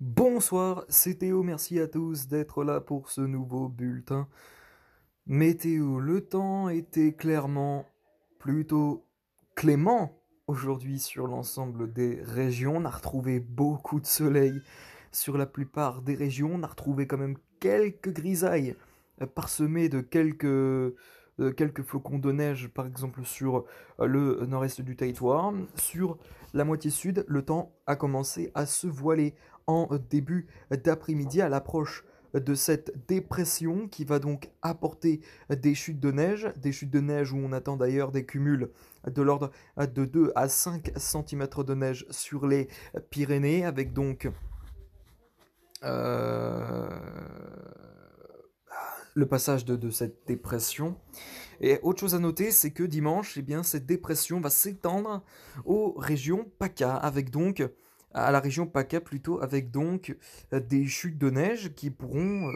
Bonsoir, c'est Théo, merci à tous d'être là pour ce nouveau bulletin météo. Le temps était clairement plutôt clément aujourd'hui sur l'ensemble des régions. On a retrouvé beaucoup de soleil sur la plupart des régions. On a retrouvé quand même quelques grisailles parsemées de quelques flocons de neige, par exemple sur le nord-est du territoire. Sur la moitié sud, le temps a commencé à se voiler en début d'après-midi à l'approche de cette dépression qui va donc apporter des chutes de neige où on attend d'ailleurs des cumuls de l'ordre de 2 à 5 cm de neige sur les Pyrénées, avec donc euh, le passage de cette dépression. Et autre chose à noter, c'est que dimanche, eh bien, cette dépression va s'étendre aux régions PACA, avec donc à la région PACA plutôt, avec donc des chutes de neige qui pourront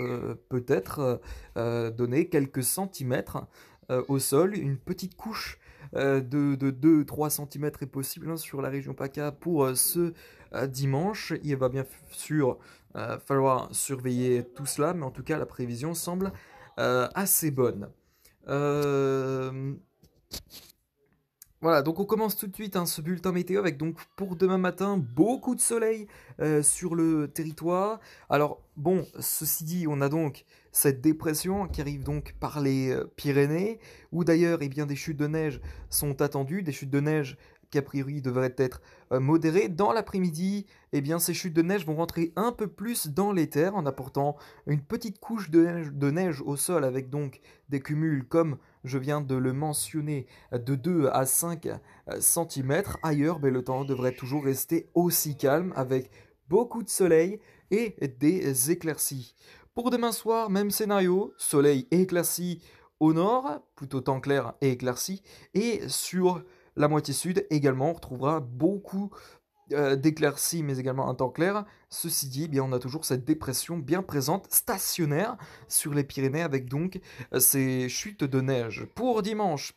peut-être donner quelques centimètres au sol. Une petite couche de 2-3 centimètres est possible sur la région PACA pour ce dimanche. Il va bien sûr falloir surveiller tout cela, mais en tout cas la prévision semble assez bonne. Euh, voilà, donc on commence tout de suite ce bulletin météo avec donc pour demain matin beaucoup de soleil sur le territoire. Alors bon, ceci dit, on a donc cette dépression qui arrive donc par les Pyrénées, où d'ailleurs eh bien, des chutes de neige sont attendues, des chutes de neige qui a priori devraient être modérées. Dans l'après-midi, eh bien, ces chutes de neige vont rentrer un peu plus dans les terres en apportant une petite couche de neige au sol, avec donc des cumuls comme je viens de le mentionner de 2 à 5 cm. Ailleurs, ben, le temps devrait toujours rester aussi calme avec beaucoup de soleil et des éclaircies. Pour demain soir, même scénario, soleil et éclaircies au nord, plutôt temps clair et éclairci, et sur la moitié sud également, on retrouvera beaucoup d'éclaircies, mais également un temps clair. Ceci dit, eh bien, on a toujours cette dépression bien présente, stationnaire sur les Pyrénées, avec donc ces chutes de neige. Pour dimanche,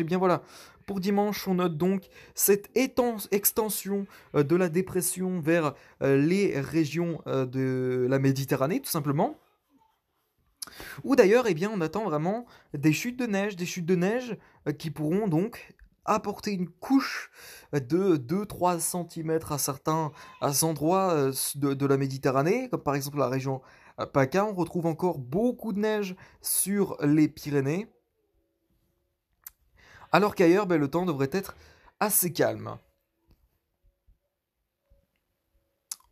eh bien voilà, pour dimanche, on note donc cette extension de la dépression vers les régions de la Méditerranée, tout simplement. Ou d'ailleurs, eh bien, on attend vraiment des chutes de neige qui pourront donc apporter une couche de 2-3 cm à certains endroits de la Méditerranée, comme par exemple la région PACA. On retrouve encore beaucoup de neige sur les Pyrénées, alors qu'ailleurs, ben, le temps devrait être assez calme.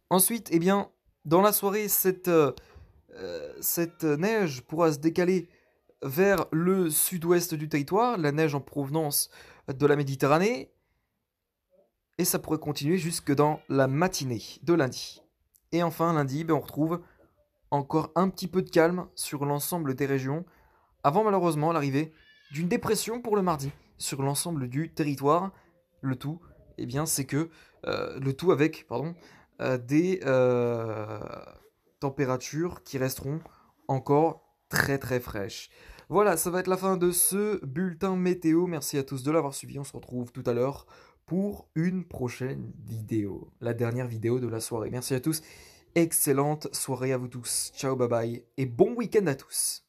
Ensuite, eh bien, dans la soirée, cette neige pourra se décaler vers le sud-ouest du territoire, la neige en provenance de la Méditerranée, et ça pourrait continuer jusque dans la matinée de lundi. Et enfin, lundi, ben, on retrouve encore un petit peu de calme sur l'ensemble des régions, avant malheureusement l'arrivée d'une dépression pour le mardi sur l'ensemble du territoire. Le tout, eh bien, c'est que le tout avec, pardon, des températures qui resteront encore très très fraîches. Voilà, ça va être la fin de ce bulletin météo. Merci à tous de l'avoir suivi. On se retrouve tout à l'heure pour une prochaine vidéo, la dernière vidéo de la soirée. Merci à tous. Excellente soirée à vous tous. Ciao, bye bye et bon week-end à tous.